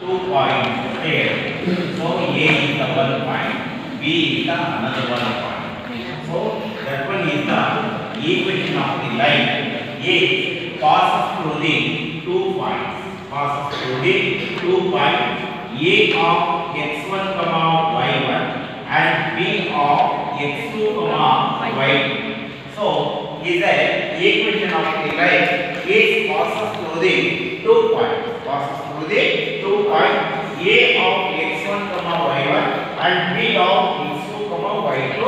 2 points here. So A is the 1 point, B is the another 1 point. So that one is the equation of the line. A passes through the 2 points. Passes through the 2 points. A of x1, y1 and B of x2, y2. So is a equation of the line. A passes through the 2 points. Passes through the 2 points. A of x1, y1 and B of x2, y2.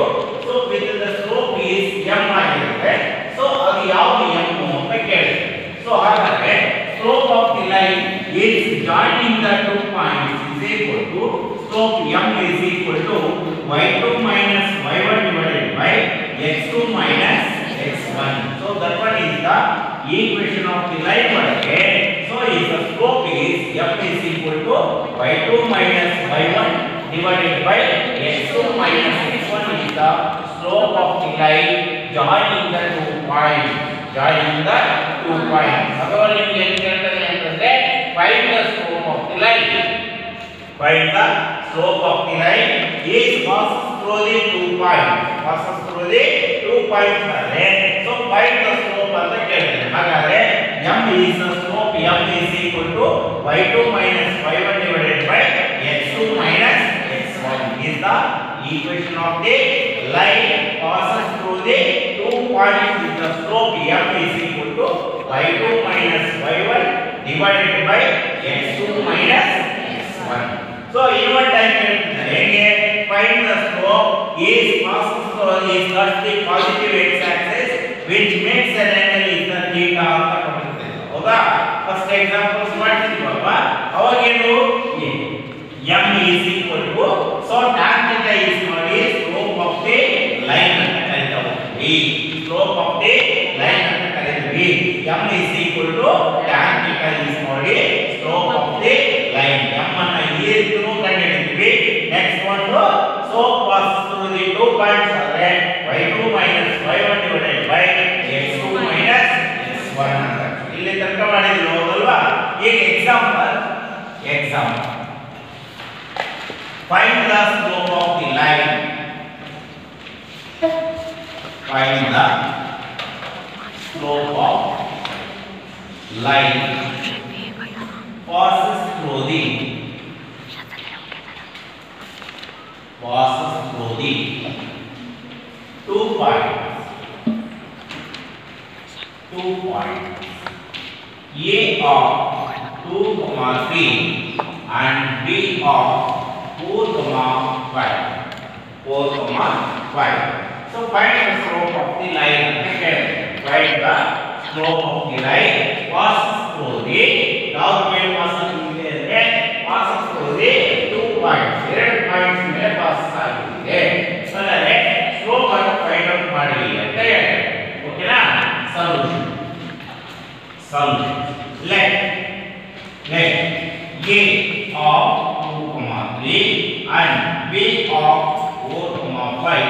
So with the slope is m ಆಗಿರುತ್ತೆ. So ಅದು ಯಾವುದು m ಅಂತ ಕೇಳಿದೆ. So ಹಾಗಾದ್ರೆ slope of the line is joining the 2 points is equal to slope m is equal to y2 minus y1 divided by x2 minus x1. So that one is the equation of the line ಒಳಗೆ. So is the slope is m is equal to y2 minus y1 divided by x2 minus x1 is the slope of the line joining the 2 points. Joining the 2 points. ಅದರಲ್ಲಿ ನಿಮಗೆ ಏನು ಕೇಳ್ತಾರೆ ಅಂತಂದ್ರೆ find the slope of the line. Find the slope of the line is passes through the 2 points. Passes through the 2 points ಆದರೆ so find the slope ಅಂತ ಕೇಳ್ತಾರೆ. ಹಾಗಾದ್ರೆ m is the slope m is equal to y2 minus y1 divided by x2 minus x1 is the equation of the line passes through the 2 points with the slope m is equal to y2 minus y1 divided by x2 minus x1. So in what time ಹೇಗೆ find the slope is passes through is got the positive x axis which makes an angle is the theta ಅಂತ ಕೊಟ್ಟಿದೆ. ಹೌದಾ? First examples ಮಾಡ್ತಿದ್ವಲ್ವಾ? ಅವಾಗ ಏನು m is equal to so tan theta is ನೋಡಿ slope of the line ಅಂತ ಕರೀತಾವೆ. slope of the line ಅಂತ ಕರೀತೀವಿ. m is equal to tan theta is ನೋಡಿ slope of the line. m ಅನ್ನು ಈ ರೀತಿ ಕಂಡುಹಿಡಿತೀವಿ. ನೆಕ್ಸ್ಟ್ ಒಂದು slope passes through the 2 points ಆದರೆ y2 minus y1 divided by x2 minus x1 ಅಂತ. ಇಲ್ಲಿ ತರ್ಕ ಮಾಡಿದ್ವಿ ಹೌದಲ್ವಾ? ಈಗ example find the slope of the line. Find the slope of line passes through the 2 points. 2 points. A of 2, 3 and B of 4, 5. 4, 5. So find the slope of the line. Again, find the slope of the line passes through the passes through the 2 points. 2 points ಮೇಲೆ pass ಆಗಿದೆ. ಅಂದರೆ slope ಅನ್ನು find out ಮಾಡಿ ಅಂತ ಹೇಳ್ತಾರೆ. ಓಕೆನಾ? Solution let A of 2, 3 and B of 4, 5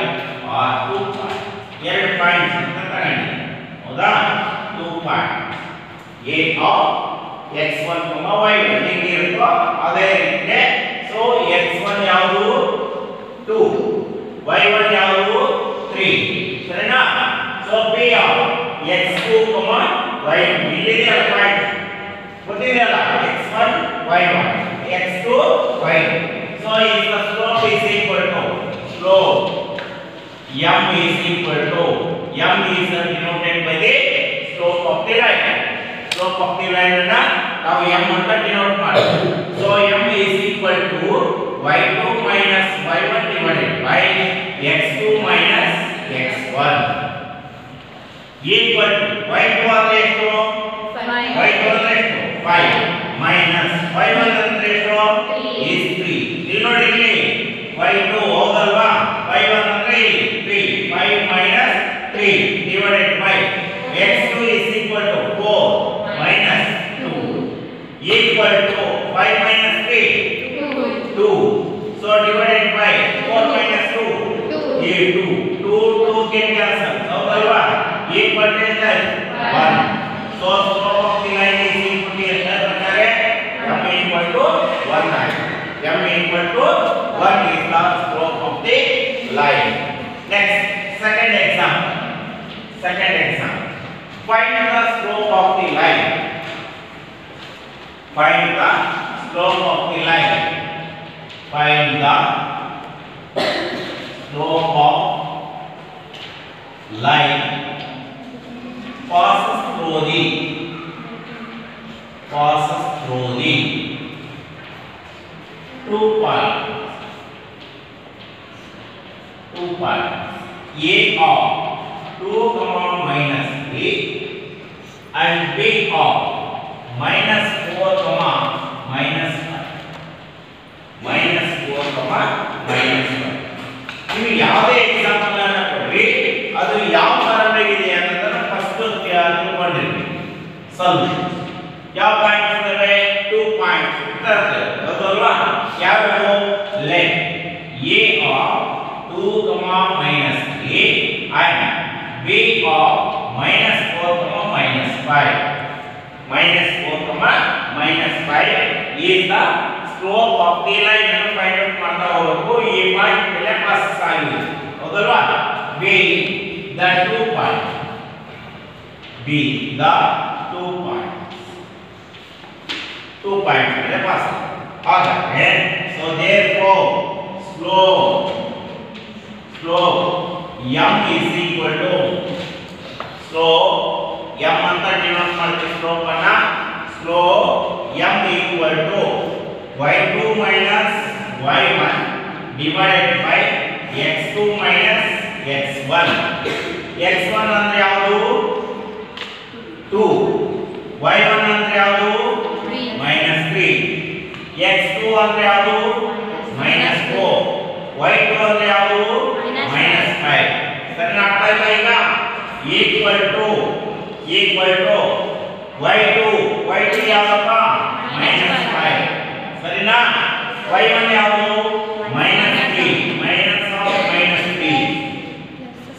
are 2 points. ಎರಡು points ಅಂತ ತಗೊಂಡಿದ್ದೀವಿ. ಹೌದಾ? 2 points. A of x1, y1 ಹೆಂಗಿರುತ್ತೋ ಅದೇ ರೀತಿ. ಸೊ x1 ಯಾವುದು 2, y1 ಯಾವುದು 3. ಸರಿನಾ? So B of x2, y1 ಇಲ್ಲಿದೆಯಲ್ಲ ಪಾಯಿಂಟ್ ಗೊತ್ತಿದೆಯಲ್ಲ x1 y1 x2 y2. So is the slope is equal to slope m is equal to m is denoted by the slope of the line. Slope of the line ಅನ್ನು ನಾವು m ಅಂತ denote ಮಾಡ್ತೀವಿ. So m is equal to y2 minus y1 divided by x2 minus x1 equal to y2 ಅಂದ್ರೆ ಎಷ್ಟು? y2 ಅಂದ್ರೆ ಎಷ್ಟು? 5 minus y1 ಅಂದ್ರೆ ಎಷ್ಟು? is 3. ಇಲ್ಲಿ ನೋಡಿ ಇಲ್ಲಿ y2 ಹೌದಲ್ವಾ? y1 ಅಂದ್ರೆ 3. 5 minus 3 divided by x2 is equal to 4 minus 2 equal to 5 minus 3 2. So divided by 4 minus 2 is 2 can cancel. ಹೌದಲ್ವಾ? equal to 1. So slope of the line is equal to m equal to 1 m equal to 1 is the slope of the line. Next, second example. Find the slope of the line. Find the slope of the line. Find the slope of line passes through the 2 points. A of 2, minus 3 and B of minus 4, minus 5. Minus 4, minus 5. ನೀವು ಯಾವುದೇ example ಅನ್ನು ಕೊಡ್ರಿ, ಅದು ಯಾವ ಫಾರ್ಮ್ನಾಗಿದೆ ಅನ್ನೋದನ್ನ first ತಿಳ್ಕೊಂಡಿರ್ರಿ. Solution ಯಾವ points ಇದಾವೆ? 2 points ಇರ್ತದೆ ಹೌದಲ್ವಾ? ಯಾವುದು? Let A of 2, minus 3 and B of minus 4, minus 5. Minus 4, minus 5 is the slope of the line ಅನ್ನು ಫೈಂಡ್ ಔಟ್ ಮಾಡ್ತಾ ಹೋಗಬೇಕು. ಈ ಪಾಯಿಂಟ್ ಮೇಲೆ ಪಾಸ್ ಆಗಿದೆ ಹೌದಲ್ವಾ? B the 2 points. B the 2 points. 2 points ಮೇಲೆ ಪಾಸ್ ಆಗಿದೆ. So therefore slope m is equal to m ಅಂತ ಡಿನೋಟ್ ಮಾಡ್ತೀವಿ ಸ್ಲೋಪ್ ಅನ್ನ. Slope m equal to y2 minus y1 divided by x2 minus x1. x1 ಅಂದ್ರೆ ಯಾವುದು? 2. y1 ಅಂದ್ರೆ ಯಾವುದು? minus 3. x2 ಅಂದ್ರೆ ಯಾವುದು? minus 4. y2 ಅಂದ್ರೆ ಯಾವುದು? minus 5. ಸರಿ ಅರ್ಥ ಆಯ್ತಾ? ಈಗ equal to y2 ಯಾವಪ್ಪ? minus 5. ಸರಿನಾ? y1 ಯಾವುದು? minus 3. minus of minus 3.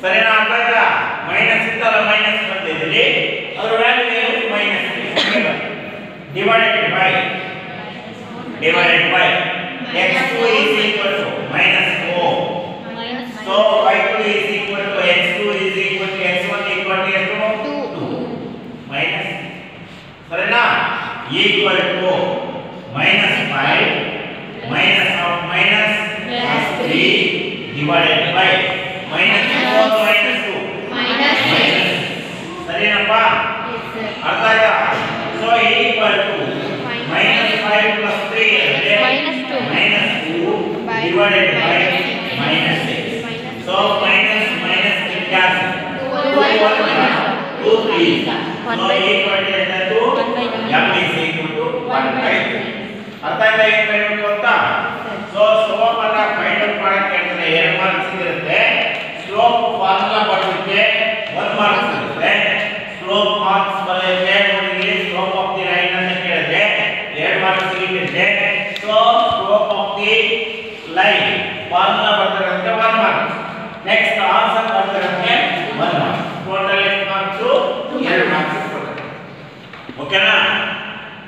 ಸರಿನಾ? ಅರ್ಥ ಆಯ್ತಾ? ಮೈನಸ್ ಇತ್ತಲ್ಲ, ಮೈನಸ್ ಬಂದಿದೆ, ಅದರ ವ್ಯಾಲ್ಯೂ ಏನು? minus 3 divided by x2 is equal to minus 4. So y2 is equal to x2 is equal to x1 equal to 2 minus, ಸರಿನಾ? equal to minus 5 minus of minus 3 divided by minus 4 minus 2 minus, ಸರಿನಪ್ಪ? ಅರ್ಥ ಆಯ್ತಾ? So equal to minus 5 plus 3 minus 2 divided by minus 6. So minus cancel. 2 3. So equal to m is equal to 1/2. ಅರ್ಥ ಆಯ್ತಾ? ಏನು ಬರೀಬೇಕು ಅಂತ? So slope ಅನ್ನ find out ಮಾಡಕ್ಕೆ ಅಂದ್ರೆ 2 ಮಾರ್ಕ್ಸ್ ಇರುತ್ತೆ. ಸ್ಲೋಪ್ ಫಾರ್ಮುಲಾ ಬರೋದಕ್ಕೆ 1 ಮಾರ್ಕ್ಸ್ ಇರುತ್ತೆ. ಸ್ಲೋಪ್ ಮಾರ್ಕ್ಸ್ ಬರೋದಕ್ಕೆ ನೋಡಿ, ಸ್ಲೋಪ್ ಆಫ್ ದಿ ಲೈನ್ ಅಂತ ಕೇಳಿದ್ರೆ 2 ಮಾರ್ಕ್ಸ್ ಸಿಗುತ್ತೆ. So slope of the line formula ಬರ್ತಕ್ಕಂತೆ 1 ಮಾರ್ಕ್ಸ್. ನೆಕ್ಸ್ಟ್ ಆನ್ಸರ್ ಬರ್ತಕ್ಕಂತೆ 1 ಮಾರ್ಕ್ಸ್. ಟೋಟಲ್ ಎಷ್ಟು ಮಾರ್ಕ್ಸ್? 2 ಮಾರ್ಕ್ಸ್ ಕೊಡ್ತಾರೆ. ಓಕೆನಾ?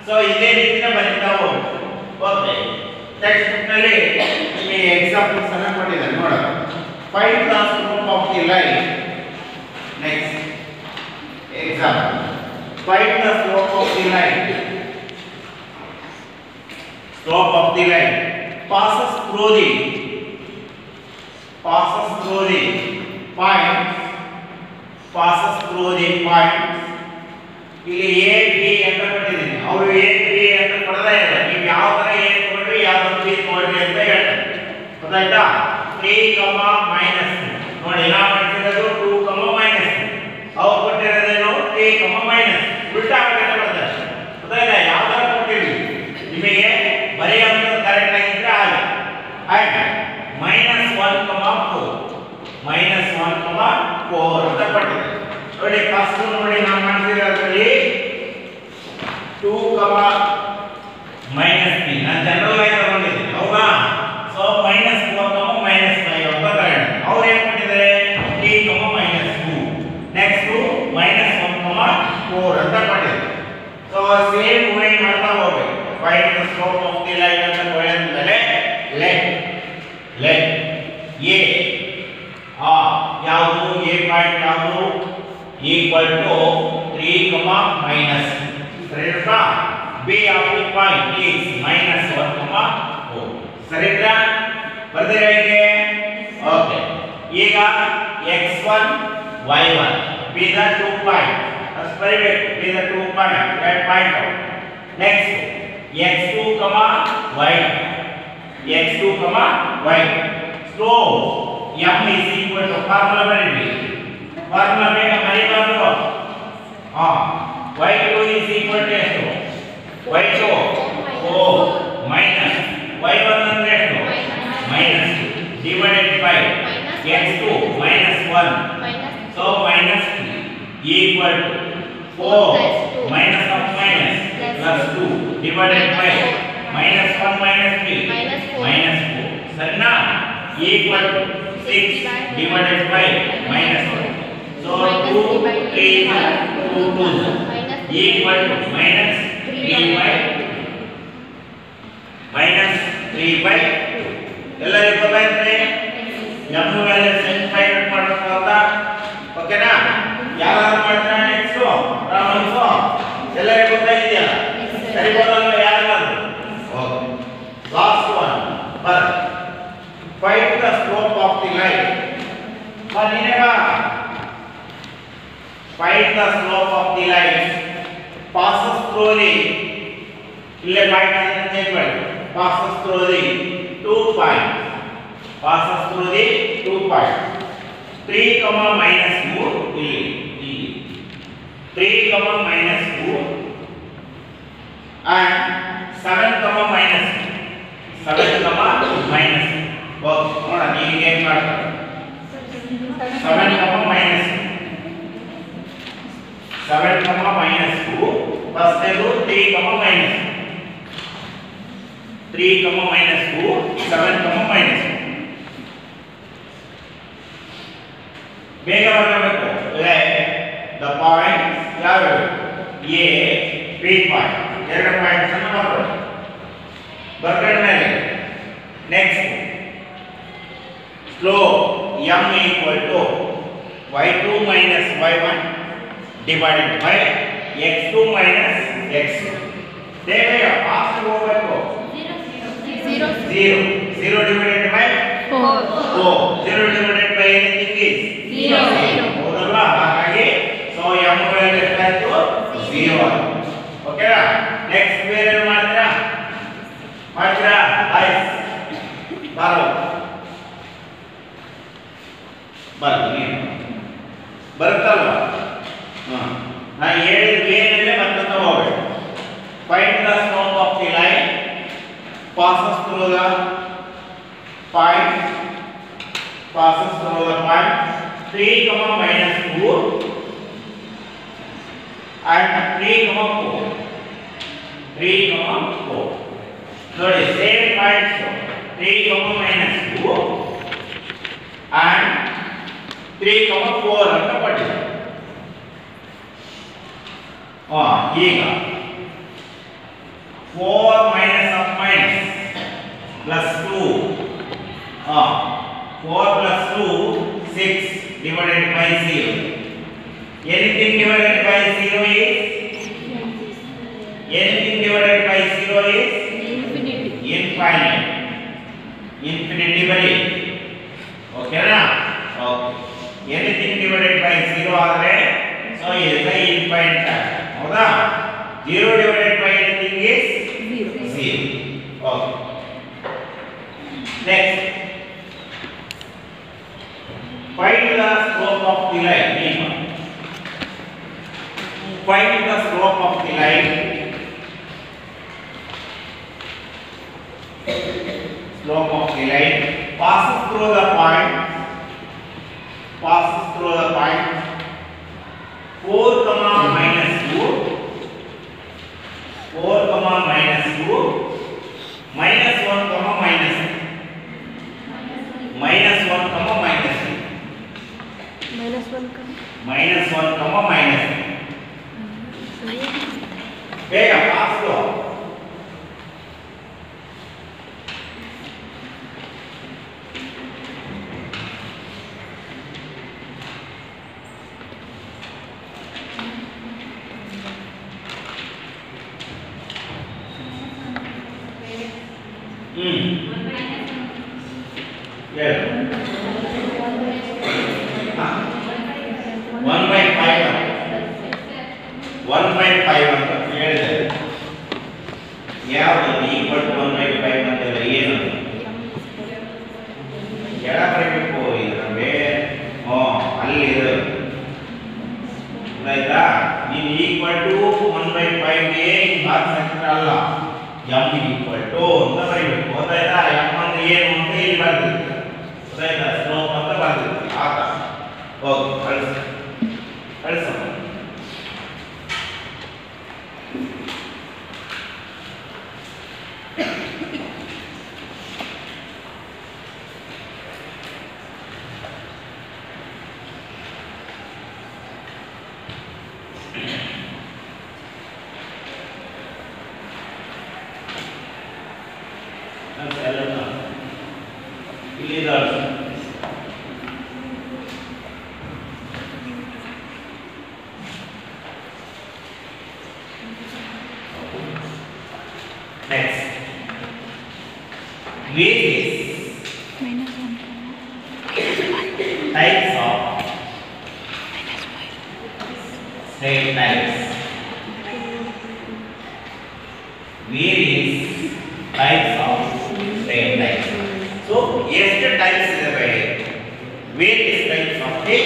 ಸೊ ಇದೇ ರೀತಿನೇ ಬರೀತಾ ಹೋಗ್ಬೇಕು. ಓಕೆ, ಟೆಕ್ಸ್ಟ್ ಬುಕ್ ನಲ್ಲಿ ನಿಮಗೆ ಎಕ್ಸಾಂಪಲ್ಸ್ ಅನ್ನು ಕೊಟ್ಟಿದ್ದಾರೆ ನೋಡೋಣ. Find the slope of the line. Next example, find the slope of the line. Slope of the line passes through the points. ಇಲ್ಲಿ a b ಅಂತ ಕೊಟ್ಟಿದ್ದೀನಿ. ಅವರು a b ಅಂತ ಕೊಡದೇ ಇಲ್ಲ. ನೀವು ಯಾವ ತರ a ಕೊಡ್ರಿ, ಯಾವ ತರ b ಕೊಡ್ರಿ ಅಂತ ಹೇಳ್ತಾರೆ. ಗೊತ್ತಾಯ್ತಾ? 3, minus 2. ನೋಡಿ ನಾವು ಮಾಡ್ತಿರೋದು 2, minus 2. ಅವ್ರು ಕೊಟ್ಟಿರೋದೇನು? 3, minus. ಉಲ್ಟಾ ಬರ್ತದೆ. ಗೊತ್ತಾಯ್ತಾ? ಯಾವ ತರ ಕೊಟ್ಟಿರಿ ನಿಮಗೆ ಬರೆಯೋದು ಕರೆಕ್ಟ್ ಆಗಿದ್ರೆ ಆಗಿ. ಆಯ್ತು. -1, 4 ಅಂತ ಕೊಟ್ಟಿದೆ. ನೋಡಿ ಫಸ್ಟ್ ನೋಡಿ ನಾವು ಮಾಡ್ತಿರೋದ್ರಲ್ಲಿ 2, minus 3 ನಾನು ಜನರಲ್ ಆಗಿ ತಗೊಂಡಿದ್ದೀನಿ. ಹೌದಾ? ಸೊ -4, -5 ಅಂತ ತಗೊಂಡೆ. ಅವ್ರು ಏನು ಕೊಟ್ಟಿದ್ದಾರೆ? 3, minus 2. ನೆಕ್ಸ್ಟ್ -1, 4 ಅಂತ ಕೊಟ್ಟಿದ್ದಾರೆ. ಸೊ ಸೇಮ್ ವೇ ಮಾಡ್ತಾ ಹೋಗ್ಬೇಕು. Find the slope of the line ಅಂತ ಕೊಡೋದ್ಮೇಲೆ equal to 3 comma minus. ಸರಿನಾ? b of the point is minus 1 comma 4. ಸರಿನಾ? ಬರ್ತೀರಾ ಹೀಗೆ? ಓಕೆ. ಈಗ x1 y1 be the 2 point. As ಬರಿಬೇಕು. be the 2 point. That point out. Next x2 comma y2. x2 comma y2. So m is equal to formula ಬರೀರಿ. formula ಬೇಗ ಬರೀಬಾರ್ದು. y2 is equal to ಎಷ್ಟು? y2 4 minus y1 ಅಂದ್ರೆ ಎಷ್ಟು? minus 2 divided by x2 minus 1 so minus 3 equal to 4 minus of minus plus 2 divided by minus 1 minus 3 minus 4 ಸರಿನಾ? equal to 6 divided by minus 1 so 2 3 2 2 equal to minus 3 by 2 ಎಲ್ಲರಿಗೂ ಗೊತ್ತಾಯ್ತದೆ? m value set find ಮಾಡಬೇಕು ಅಂತ ಓಕೆನಾ? ಯಾರು ಮಾಡ್ತಾರೆ next ರಾಮನ್ಸು ಎಲ್ಲರಿಗೂ ಗೊತ್ತಾಗಿದೆಯಾ? ಸರಿ ಬರೋಲ್ಲ ಯಾರು? ಓಕೆ. ಲಾಸ್ಟ್ ಒನ್ ಬರ್ find the slope of the line. ನೀನೇ ಬಾ. Find the slope of the line passes through the ಇಲ್ಲೇ ಪಾಯಿಂಟ್ ಅನ್ನು ಚೇಂಜ್ ಮಾಡಿ passes through the 2 points. passes through the 2 points 3 minus 2 ಇಲ್ಲಿ 3 minus 2 and 7 minus 7 minus okay ನೋಡ ನೀವು ಏನು ಮಾಡ್ತೀರಾ 7 minus 7 minus 2 first ಇದು 3 minus 3 minus 2 7 minus 2 ಬೇಗ ಬರಬೇಕು. the points ಯಾರು? a b point ಎರಡು ಪಾಯಿಂಟ್ಸ್ ಅನ್ನು ಬರಬೇಕು. ಬರ್ಕೊಂಡ ಮೇಲೆ next slope m equal to y2 minus y1 divided by x2 minus x2 ಬೇಗ ಫಾಸ್ಟ್ ಹೋಗಬೇಕು. 0 divided by 4 0 divided by anything is 0 ಹೌದಲ್ವಾ? ಹಾಗಾಗಿ ಸೊ m ವ್ಯಾಲ್ಯೂ ಎಷ್ಟಾಯ್ತು? 0 ಓಕೆನಾ? ನೆಕ್ಸ್ಟ್ ಬೇರೆ ಮಾಡ್ತೀರಾ ಗೈಸ್ ಬರುತ್ತಲ್ವಾ? ನಾ ಹೇಳಿದ ಏನಲ್ಲೇ ಮತ್ತೆ ಹೋಗ್ಬೇಕು. Find the slope of the line passes through the point 3 minus 2 and 3 4 ನೋಡಿ ಸೇಮ್ ಪಾಯಿಂಟ್ಸ್ 3 minus 2 and 3 4 ಅಂತ ಪಟ್ಟಿದೆ. ಈಗ 4 minus of minus plus 2 4 plus 2 6 divided by 0 anything divided by 0 is infinity ಬರಿ ಓಕೆನಾ? ಓಕೆ anything divided by 0 ಆದರೆ so is the infinite ಹೌದಾ? 0 divided by anything is 0 okay. Next find the slope of the line. Find the slope of the line. Slope of the line passes through the point 4 minus 2 minus 2 minus 1 minus 1 minus 1 minus 2 minus 1 minus 2 ಬೇಗ pass ಹೇಳು 1/5 1/5 ಅಂತ ಹೇಳಿದೆ. ಯಾವುದು equal to 1/5 ಅಂತೆಲ್ಲ ಏನು ಎಡ ಬರಬೇಕು ಇದರಲ್ಲಿ ಅಲ್ಲಿ ಆಯ್ತಾ. ನೀನು ಈಕ್ವಲ್ ಟು 1/5 ಗೆ ಭಾಗಿಸಿದ್ರೆ ಅಲ್ಲ m ಈಕ್ವಲ್ ಟು ಅಂತ ಬರೀಬೇಕು. ಗೊತ್ತಾಯ್ತಾ? m ಅಂದ್ರೆ ಏನು ಅಂತ ಇಲ್ಲಿ ಬರ್ದಿತ್ತು. ಗೊತ್ತಾಯ್ತಾ? ಸ್ಲೋಪ್ ಅಂತ ಬರ್ದಿತ್ತು. ಆತ ಹೋಗಿ ಕಳಿಸು ಕಳಿಸು. Next, various types of straight lines. Various types of straight lines. So, ಎಷ್ಟು types ಇದಾವೆ? Various types of the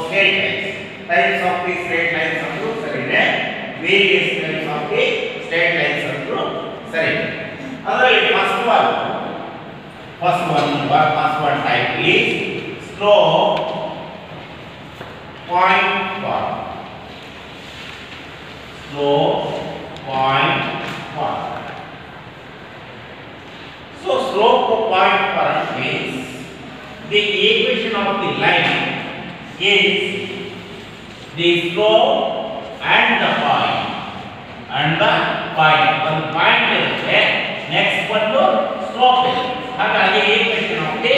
straight lines. Types of the straight lines ಅಂದ್ರು ಸರಿನೇ. Various types of the straight lines ಅಂದ್ರು ಸರಿ. ಅದರಲ್ಲಿ first one type is slope point form. Slope point form. So slope point form means the equation of the line is the slope and the point. ಒಂದು point ಇರುತ್ತೆ, next ಒಂದು slope ಇದೆ. ಹಾಗಾಗಿ equation of the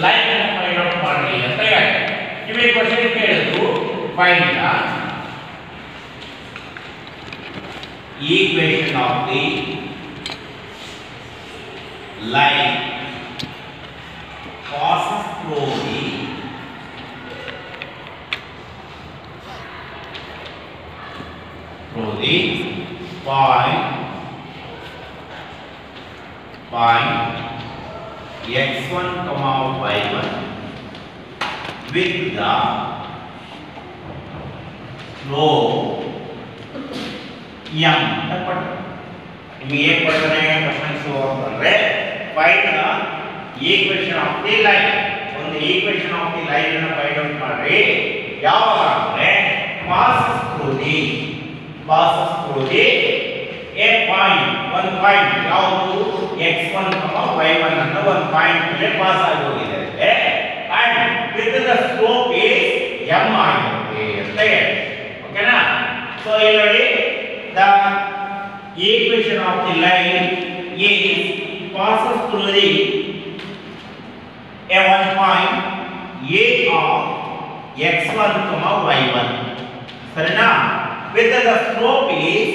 line ಅನ್ನು find out ಮಾಡಿ ಅಂತ ಹೇಳಿ ನಿಮಗೆ ಕ್ವೆಶ್ಚನ್ ಕೇಳಿದ್ರು. Find the equation of the line passes through the point x1, y1 with the slope m. ನಿಮಗೆ ಕೊಡ್ತಾನೆ ಕ್ವೆಶ್ಚನ್ಸ್ ಅಂತಂದ್ರೆ find the equation of the line. ಒಂದು ಈಕ್ವೇಷನ್ ಆಫ್ ದಿ ಲೈನ್ ಅನ್ನು ಫೈಂಡ್ ಔಟ್ ಮಾಡಿ. ಯಾವಾಗ ಅಂದ್ರೆ passes through the a point, one point ಯಾವುದು x1, y1 ಅಂತ ಒಂದು ಪಾಯಿಂಟ್ ಮೇಲೆ ಪಾಸ್ ಆಗಿ ಹೋಗಿದೆ and with the slope is m ಆಗಿರುತ್ತೆ ಅಂತ ಹೇಳಿ. ಓಕೆನಾ? ಸೊ ಇಲ್ಲಿ ನೋಡಿ the equation of the line is passes through the a one point a of x1, y1 ಸರಿನಾ? with the slope is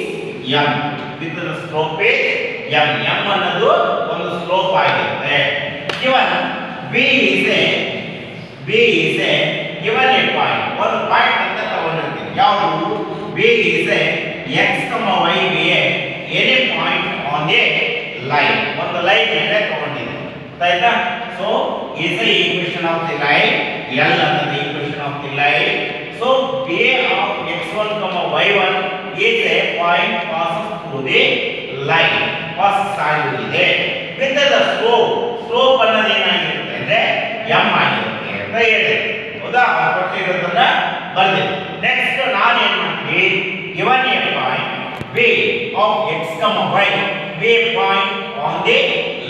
m. with the slope is m. m ಅನ್ನೋದು ಒಂದು slope ಆಗಿರುತ್ತೆ. given b is a given a point. ಒಂದು point ಅಂತ ತಗೊಂಡಿರ್ತೀವಿ. ಯಾವುದು? b is a x, y ಗೆ any point on a line. ಒಂದು line ಮೇಲೆ ತಗೊಂಡಿದೆ. ಆಯ್ತಾ? so is the equation of the line. l ಅನ್ನೋದು equation of the line. so a of x1, y1 is a point passes through the line. passes ಆಗಿದೆ. with the slope ಅನ್ನೋದು ಏನಾಗಿರುತ್ತೆ ಅಂದ್ರೆ m ಆಗಿರುತ್ತೆ ಅಂತ ಹೇಳಿದೆ. ಹೌದಾ? ಕೊಟ್ಟಿರೋದನ್ನ ಬರ್ದಿದೆ. ನೆಕ್ಸ್ಟ್ ನಾನು ಏನು ಮಾಡ್ತೀನಿ? given a point b of x, y b point on the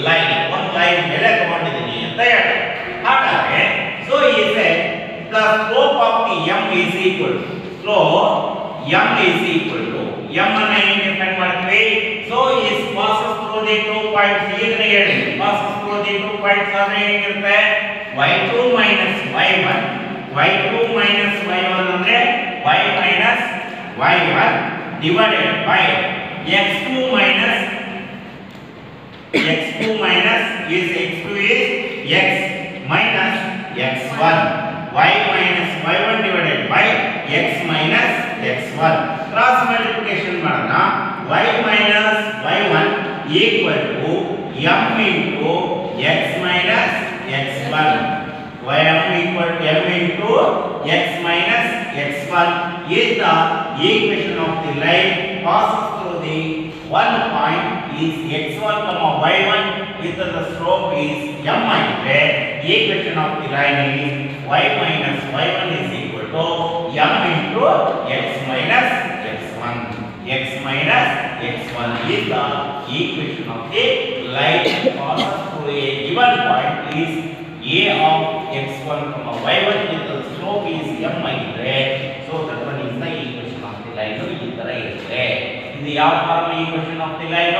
line. ಒಂದು ಲೈನ್ ಮೇಲೆ ತಗೊಂಡಿದ್ದೀನಿ ಅಂತ ಹೇಳಿ. ಹಾಗಾದ್ರೆ so is a the slope of the m is equal to slope m is equal to m ಅನ್ನು ಹೆಂಗೆ ಡಿಫೈನ್ ಮಾಡ್ತೀವಿ? so is passes through the two points. ಇದನ್ನ ಹೇಳಿ passes through the two points ಅಂದ್ರೆ ಹೇಗಿರುತ್ತೆ? y2 minus y1 ಅಂದ್ರೆ y minus y1 divided by x2 minus x2 minus is x2 is x minus x1, y minus y1 divided by x minus x1. Cross multiplication ಮಾಡೋಣ. y minus y1 equal to m into x minus x1. m equal to m into x minus x1 is the equation of the line passes through the one point is x1 comma y1 with the slope is m ಆಗಿದ್ರೆ equation of the line is y minus y1 is equal to m into x minus x1. x minus x1 is the equation of the line passes through a given point is a of x1 comma y1 with the slope is m ಆಗಿದ್ರೆ so that one is the equation of the line. ಈ ತರ ಇರುತ್ತೆ. ಇದು ಯಾವ form equation of the line?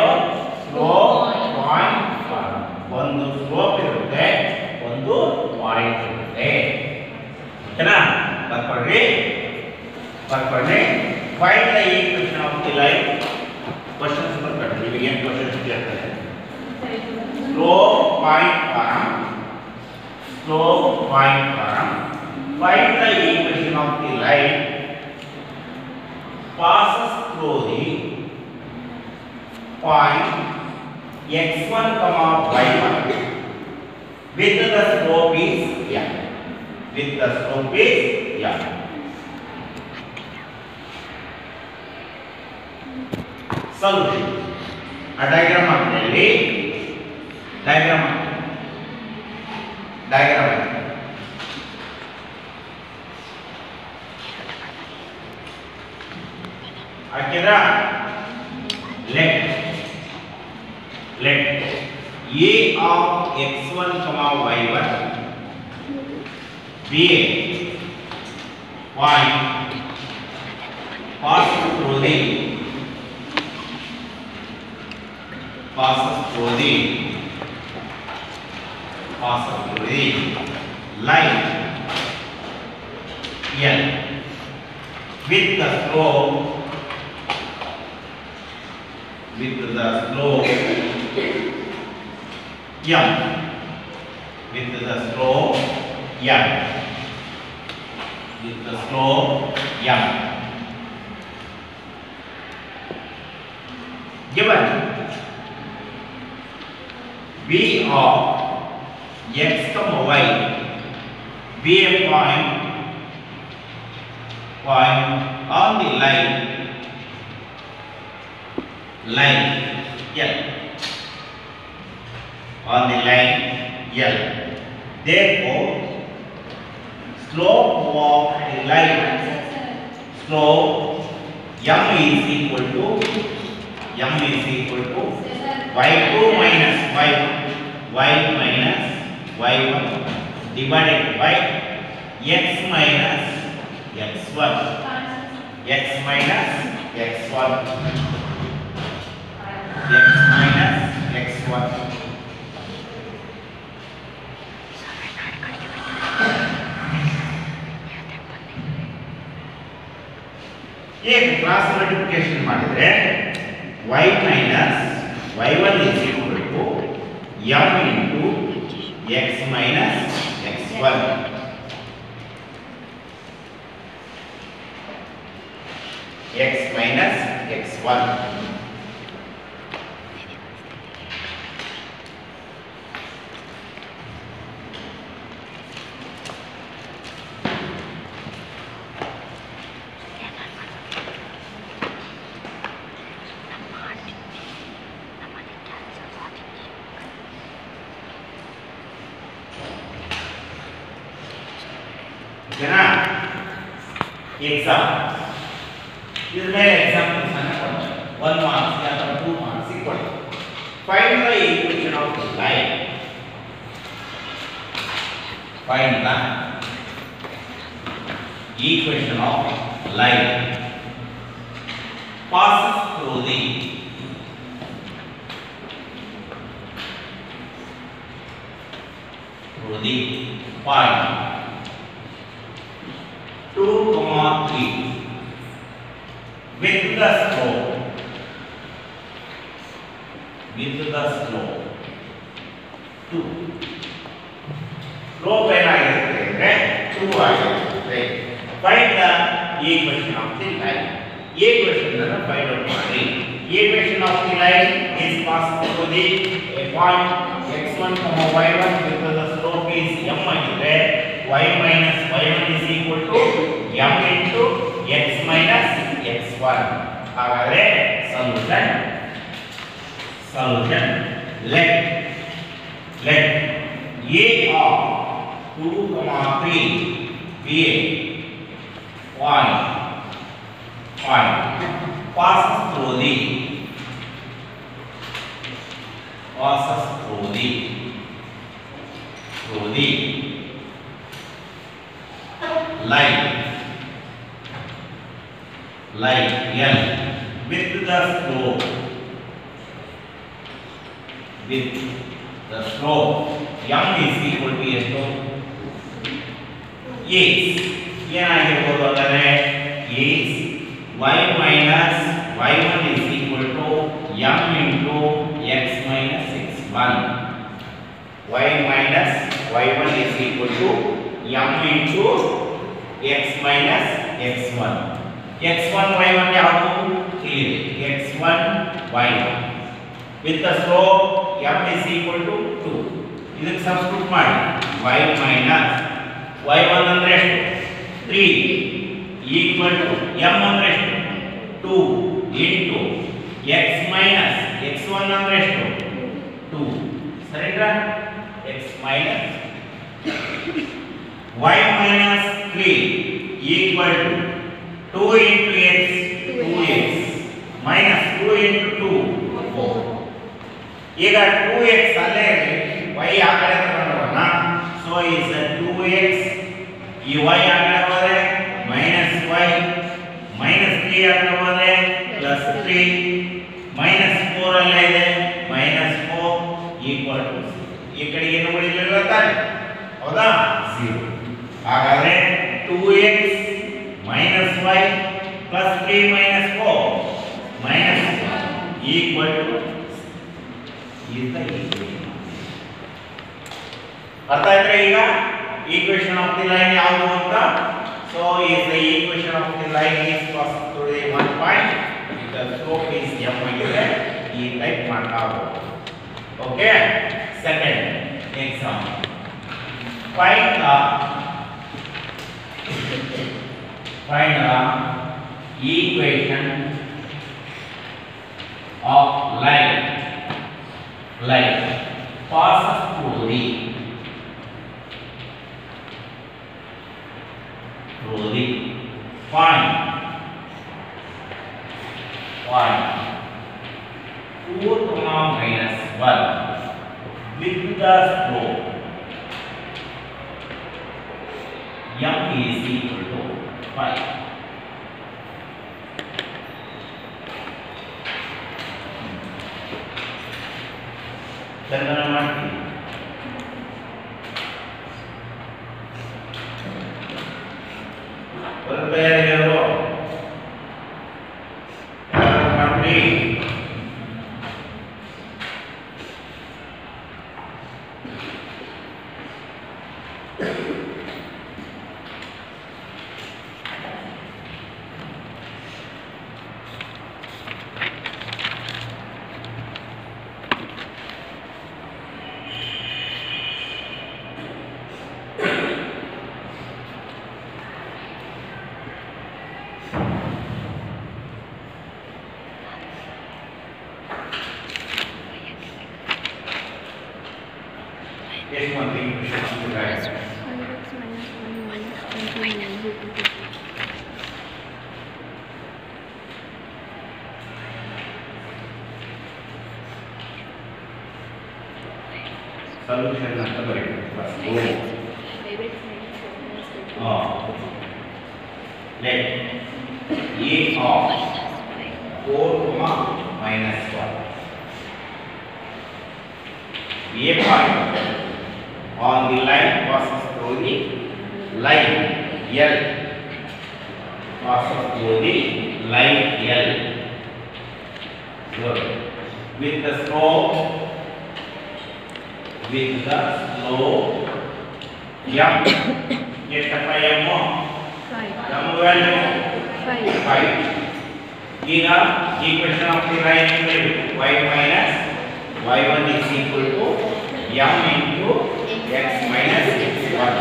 Slope point form. ಒಂದು slope ಇರುತ್ತೆ, ಒಂದು point ಇರುತ್ತೆ. ಓಕೆನಾ? ಬರ್ಕೊಳ್ಳಿ. Find the equation of the line. Questions ಬರ್ಕೊಳ್ಳಿ. ನಿಮಗೆ ಏನು ಕ್ವೆಶ್ಚನ್ಸ್ ಕೇಳ್ತಾರೆ? Slope point form. Find the equation of the line passes through the point x1 comma y1 with the slope is m. Solution. A diagram ಹಾಕಿದಲ್ಲಿ diagram ಹಾಕಿದ್ರ let a of x1 comma y1 be a point passes through the line L with the slope m. Given B of x comma y be a point on the line L. On the line L. Therefore, slope of the line m is equal to y2 minus y1 divided by x minus x1. ಈಗ cross multiplication ಮಾಡಿದ್ರೆ y minus y1 is equal to m into x minus x1. x minus x1. ಓಕೆನಾ? Exam ಇದ್ರ ಮೇಲೆ examples ಅನ್ನು ಕೊಡ್ತಾರೆ. 1 marks ಅಥವಾ 2 marks ಕೊಡ್ತಾರೆ. Find the equation of line. Find the equation of line passes through the point 2, 3 with the slope the slope 2. Slope ಏನಾಗಿರುತ್ತೆ ಅಂದ್ರೆ 2 ಆಗಿರುತ್ತೆ. Find the equation of the line. Equation ಅನ್ನು find out ಮಾಡಿ. Equation of the line is passed through the point x1, y1 with the slope is m ಆಗಿದ್ರೆ y minus y1 is equal to m into x minus x1. ಹಾಗಾದ್ರೆ solution let a of 2, 3 be a point passes through the line L with the slope m is equal to ಎಷ್ಟು is ಏನಾಗಿರಬಹುದು ಅಂದರೆ is y minus y1 is equal to m into x minus x1. Y minus y1 is equal to m into x minus x1. x1 y1 ಯಾವುದು ತಿಳಿದಿದೆ x1 y1 with the slope m is equal to 2. ಇದಕ್ಕೆ substitute ಮಾಡಿ y minus y1 ಅಂದ್ರೆ ಎಷ್ಟು 3 equal to m ಅಂದ್ರೆ ಎಷ್ಟು 2 into x minus x1 ಅಂದ್ರೆ ಎಷ್ಟು 2. ಸರಿನಾ x minus y minus 3 equal to 2 into x 2x minus 2 into 2 4. ಈಗ 2x ಅಲ್ಲೇ y ಆ ಕಡೆ ತಗೊಂಡೋಗೋಣ. ಸೊ is 2x ಈ y ಆ ಕಡೆ ಹೋದ್ರೆ minus y minus 3 ಆ ಕಡೆ ಹೋದ್ರೆ plus 3 minus 4 ಅಲ್ಲೇ ಇದೆ minus 4 equal to 0. ಈ ಕಡೆ ಏನು ಉಳಿಲಿಲ್ಲ ತಾನೆ ಹೌದಾ 0. ಹಾಗಾದ್ರೆ 2x minus y plus 3 minus 4 minus 1 equal to is the equation. ಅರ್ಥ ಆಯ್ತಾ ಈಗ equation of the line ಯಾವುದು ಅಂತ. So is the equation of the line is passed through the one point. The slope is m ಆಗಿದೆ. ಈ type ಮಾಡ್ತಾ ಹೋಗೋದು. Okay. Second example. Find the equation of line passes through the point 4, minus 1 with the slope m is equal to 5. ಚಂದನ ಮಾಡ್ತೀವಿ ತಯಾರಿಗಳು ಮಾಡಿ ಎಷ್ಟು ಮಂದಿ solution ಅಂತ ಬರೀಬೇಕು let a of 4, minus 1 be a point on the line passes through the line L passes through the line L. Good. With the slope with the slope m. ಎಷ್ಟಪ್ಪ m? m value 5. ಈಗ equation of the line y minus y1 is equal to m into x minus x1.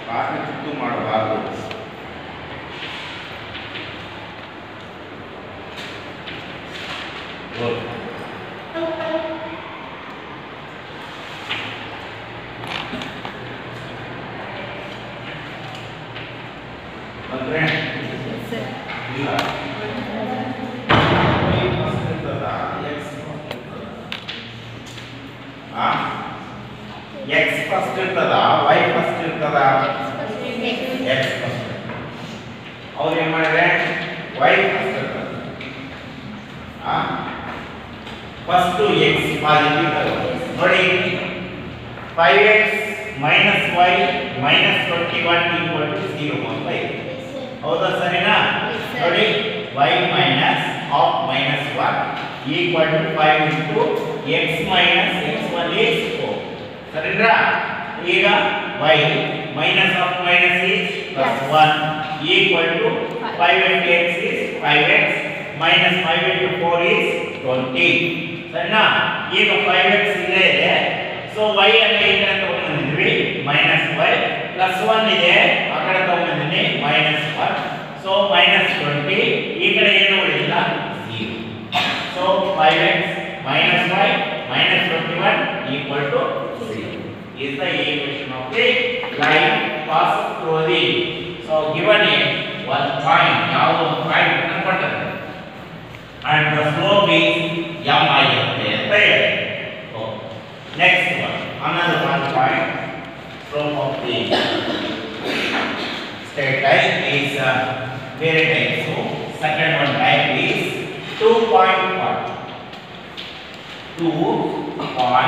ಕಾರಣ ಚಿತ್ತು ಮಾಡಬಾರದು. ಅಂದ್ರೆ ಇಲ್ಲ x first ಇರ್ತದ y first ಇರ್ತದ x first. ಅವ್ರು ಏನ್ ಮಾಡಿದ್ರೆ y ಫಸ್ಟ್ ಇರ್ತದ ಫಸ್ಟ್ x ಪಾಸಿಟಿವ್ ನೋಡಿ 5x minus y minus 21 equal to 0.5. ಹೌದಾ ಸರಿನಾ? ನೋಡಿ y minus of minus 1 equal to 5 into x minus x1 is 4. ಸರಿನಾ? ಈಗ y minus of minus is plus 1 equal to 5 into x is 5x minus 5 into 4 is 20. ಸರಿನಾ? ಈಗ 5x ಇಲ್ಲೇ ಇದೆ, so y ಅನ್ನು ಈ ಕಡೆ ತಗೊಂಡ್ಬಂದಿದ್ವಿ minus y plus 1 ಇದೆ ಆ ಕಡೆ ತಗೊಂಡ್ಬಂದಿನಿ minus 1, so minus 20. ಈ ಕಡೆ ಏನು ಉಳಿದಿಲ್ಲ 0. so 5x minus y minus 21 equal to 0 is the equation of the line passed through the. so given a one point, ಯಾವುದೋ ಒಂದು ಪಾಯಿಂಟ್ ಅನ್ನು ಕೊಟ್ಟಿದೆ and the slope is m ಆಗಿರುತ್ತೆ ಅಂತ ಹೇಳಿ. next one, another one point, slope of the straight line is very type. so second one type is 2.1. 2.1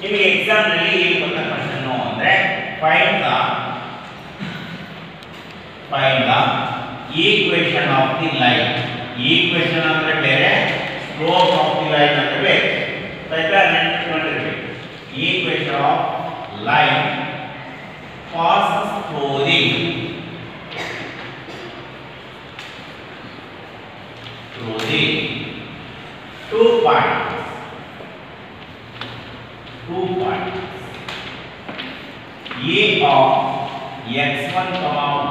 ನಿಮಗೆ exam ನಲ್ಲಿ ಏನು ಬಂದ ಕ್ವೆಶ್ಚನ್ ಅಂದ್ರೆ find the equation of the line. equation ಅಂದ್ರೆ ಬೇರೆ, slope of the line ಅಂದ್ರೆ ಬೇರೆ. ಸರಿನಾ? ನೆನಪಿಟ್ಕೊಂಡಿರ್ಬೇಕು. equation of line passes through the 2 points. 2 points. A of x1,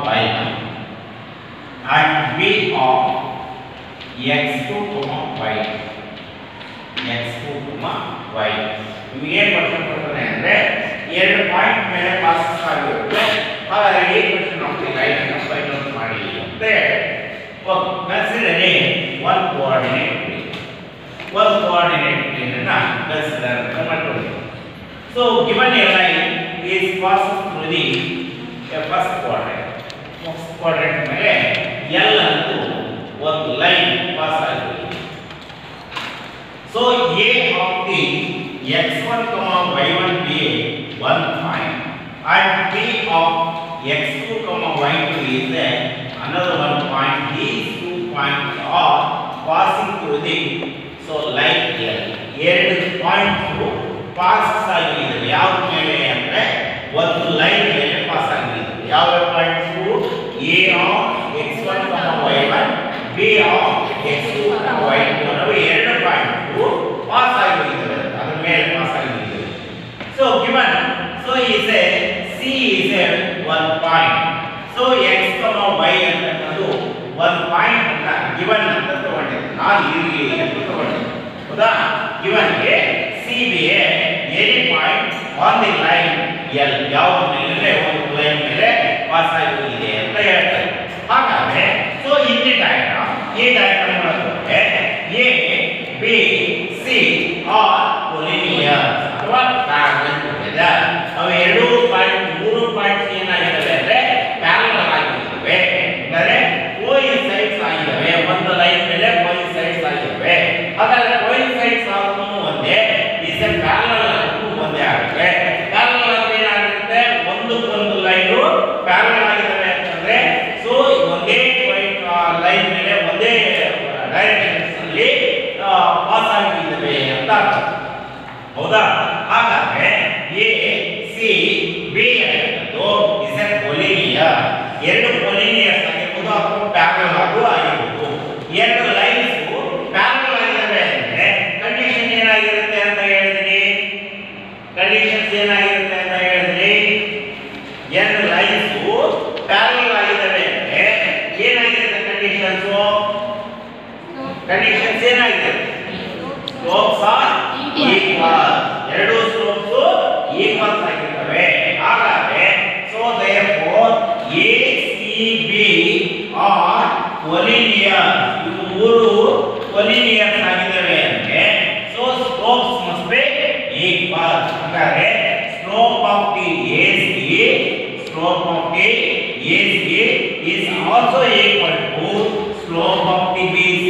y1 and B of x2, y2. x2, y. ನಿಮಗೆ ಏನು question ಕೊಡ್ತಾನೆ ಅಂದ್ರೆ ಎರಡು ಪಾಯಿಂಟ್ ಮೇಲೆ ಪಾಸ್ ಆಗಿರುತ್ತೆ, ಹಾಗಾದ್ರೆ ಈ ಕ್ವೆಶ್ಚನ್ ಆಫ್ ದಿ ಲೈನ್ ಅನ್ನು ಫೈಂಡ್ ಔಟ್ ಮಾಡಿ ಅಂತ ಹೇಳಿ. Okay, consider one coordinate plane. One coordinate plane ಅನ್ನು ಕನ್ಸಿಡರ್ ಮಾಡ್ಕೊಳ್ಳಿ. so given a line is passes through the first quadrant. first quadrant ಮೇಲೆ L ಅಂತೂ ಒಂದು ಲೈನ್ ಪಾಸ್ ಆಗಿದೆ. so A of the x1, y1 be one point and B of x2, y2 is another one point. These 2 points are passing through the line here. ಎರಡು point pass ಆಗಿದೆ. ಯಾವ ಮೇಲೆ ಅಂದ್ರೆ ಒಂದು line ಮೇಲೆ pass ಆಗಿದೆ. ಯಾವ point? A of x1, y1 B of x2, y2 ಅನ್ನೋ ಎರಡು ಪಾಯಿಂಟ್ ಪಾಸ್ ಆಗಿದೆ, ಅದರ ಮೇಲೆ ಪಾಸ್ ಆಗಿದೆ. so given is a C is a one point. so x, y ಅಂತದ್ದು one point ಅಂತ given ಅಂತ ತಗೊಂಡಿದ್ದೆ ನಾನು, ಇಲ್ಲಿ ಅಂತ ತಗೊಂಡಿದ್ದೆ. ಹೌದಾ? given ಗೆ C be any point on the line L, ಯಾವ ಮೇಲೆ ಒಂದು ಲೈನ್ ಮೇಲೆ ಪಾಸ್ ಆಗಿದೆ ಅಂತ ಹೇಳ್ತಾರೆ. ಹಾಗಾದ್ರೆ so in the diagram, ಈ ಡಯಾಗ್ರಾಮ್ ಒಳಗೆ A, B, C are collinear ಅಥವಾ parallel together. ಅವು ಎರಡು ಪಾಯಿಂಟ್, ಮೂರು ಪಾಯಿಂಟ್ಸ್ ಏನಾಗಿದ್ದಾವೆ ಅಂದ್ರೆ ಪ್ಯಾರಲಲ್ ಆಗಿದ್ದಾವೆ, ಅಂದರೆ ಕೋಇನ್ಸೈಡ್ಸ್ ಆಗಿದ್ದಾವೆ, ಒಂದು ಲೈನ್ ಮೇಲೆ ಕೋಇನ್ಸೈಡ್ಸ್ ಆಗಿದ್ದಾವೆ. ಹಾಗಾದ್ರೆ ಕೋಇನ್ಸೈಡ್ಸ್ ಆದ್ರೂ ಒಂದೇ, ಇಸ್ ಎ ಪ್ಯಾರಲಲ್ ಆದ್ರೂ ಒಂದೇ ಆಗುತ್ತೆ. ಪ್ಯಾರಲಲ್ ಅಂದ್ರೆ ಏನಾಗುತ್ತೆ? ಒಂದಕ್ಕೊಂದು ಲೈನ್ ಪ್ಯಾರಲಲ್ ಆಗಿದ್ದಾವೆ ಅಂತಂದ್ರೆ ಸೊ ಒಂದೇ ಪಾಯಿಂಟ್ ಲೈನ್ ಮೇಲೆ ಒಂದೇ ಡೈರೆಕ್ಷನ್ಸ್ ಅಲ್ಲಿ ಪಾಸ್ ಆಗಿದ್ದಾವೆ ಅಂತ ಅರ್ಥ. ಹೌದಾ? ಹಾಗಾದ್ರೆ ಎ ಸಿ ಬಿ ಅನ್ನೋದು ಇಸ್ ಎ ಕೊಲಿನಿಯರ್. ಎರಡು ಕೊಲಿನಿಯರ್ಸ್ ಆಗಿರ್ಬೋದು ಅಥವಾ ಪ್ಯಾರಲಲ್ ಆಗೂ ಆಗಿರ್ಬೋದು. ಎರಡು ಲೈನ್ಸ್ ಪ್ಯಾರಲಲ್ ಆಗಿದ್ದಾವೆ ಅಂದ್ರೆ ಕಂಡೀಷನ್ ಏನಾಗಿರುತ್ತೆ ಅಂತ ಹೇಳಿದ್ರಿ? ಕಂಡೀಷನ್ಸ್ ಏನಾಗಿರುತ್ತೆ ಅಂತ ಹೇಳಿದ್ರಿ? ಎರಡು ಲೈನ್ಸ್ ಪ್ಯಾರಲಲ್ ಆಗಿದ್ದಾವೆ ಅಂದ್ರೆ ಏನಾಗಿರುತ್ತೆ ಕಂಡೀಷನ್ಸ್? ಕಂಡೀಷನ್ಸ್ ಏನಾಗಿದೆ? Slopes are equal. ಎರಡು ಸ್ಲೋಪ್ಸ್ ಈಕ್ವಲ್ಸ್ ಆಗಿರ್ತವೆ. ಹಾಗಾದ್ರೆ so therefore A C B are collinear. ಇವು ಮೂರು ಕೊಲಿನಿಯರ್ಸ್ ಆಗಿದ್ದಾವೆ ಅಂದ್ರೆ so slopes must be equal. ಹಾಗಾದ್ರೆ slope of the AC slope of the AC is also equal to slope of the BC.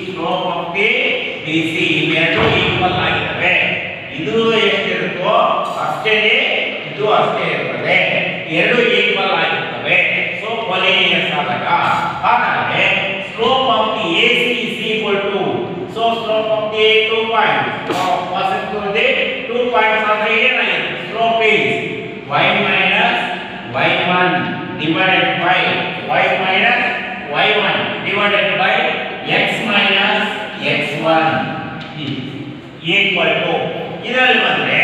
Slope of the BC ಇವೆರಡು equal ಆಗಿವೆ. ಇದು ಎಷ್ಟಿರುತ್ತೋ ಅಷ್ಟೇನೆ ಇದು ಅಷ್ಟೇ ಇರ್ತದೆ. ಎರಡು ಈಕ್ವಲ್ ಆಗಿರ್ತವೆ. ಸೊ ಕೊಲಿನಿಯರ್ಸ್ ಆದಾಗ ಹಾಗಾದ್ರೆ slope of the AC is equal to so slope of the 2 points passing through the 2 points ಆದ್ರೆ ಏನಾಗಿದೆ? Slope is y minus y1 divided by y minus y1 divided by x minus x1 equal to ಇದರಲ್ಲಿ ಬಂದ್ರೆ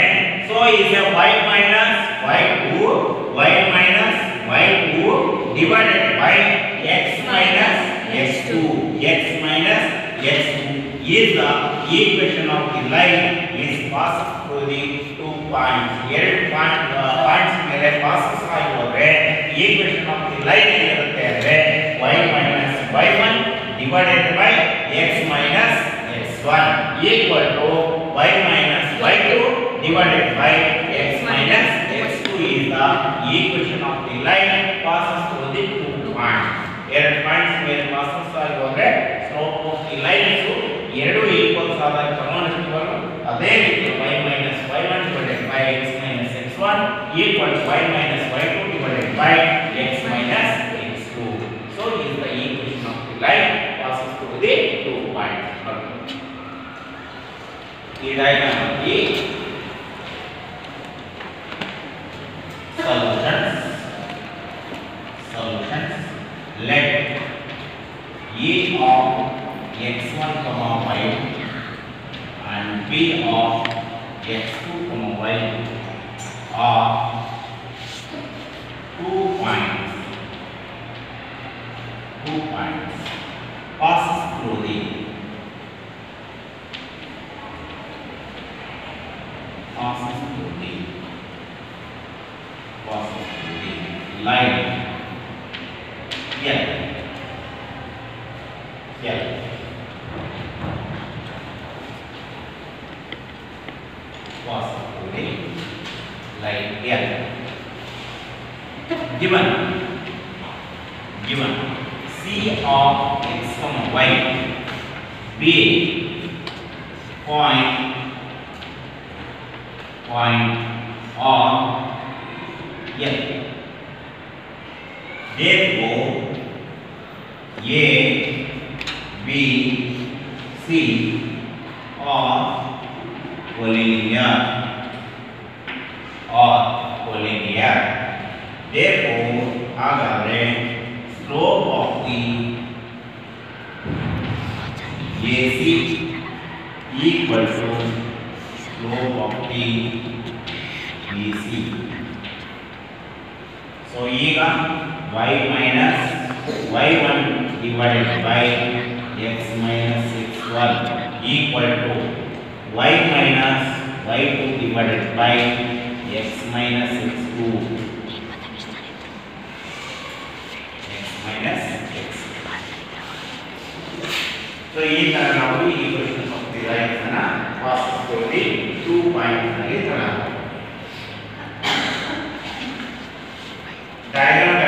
so is a y minus y2 divided by x minus x2 is the equation of the line is passes through the 2 points. ಎರಡು points ಮೇಲೆ passes ಆಗಿ ಹೋದ್ರೆ equation of the line ಏನಿರುತ್ತೆ ಅಂದ್ರೆ y minus y1 divided by x minus x1 equal to y minus y2 divided by x minus x2 is the equation of the line passes through the 2 points. ಎರಡು points ಮೇಲೆ passes ಆಗಿ ಹೋದ್ರೆ slope of the lines ಎರಡು equals ಆದಾಗ ತಗೊಂಡಿರ್ತೀವಲ್ಲ ಅದೇ ರೀತಿ y minus y1 divided by x minus x1 equal to y minus y2 divided by x minus x2. So is the equation of the line passes through the 2 points. ಈ diagram ಅಲ್ಲಿ solutions let a of x1 y and b of x2 y are 2 points passes through the line L. Passes through the line L. Given C of x, y be point or L. Therefore, A, B, C are collinear. Therefore, ಹಾಗಾದ್ರೆ slope of the AC equal to slope of the BC. So ಈಗ y minus y1 divided by x minus x1 equal to y minus y2 divided by x minus x2 So ಈಗ ನಾವು ಈ equation of the lines ಅನ್ನು ವಾಸ್ತವವಾಗಿ 2 points ನಲ್ಲಿ ತಗೊಳ್ಳೋಣ. Diagram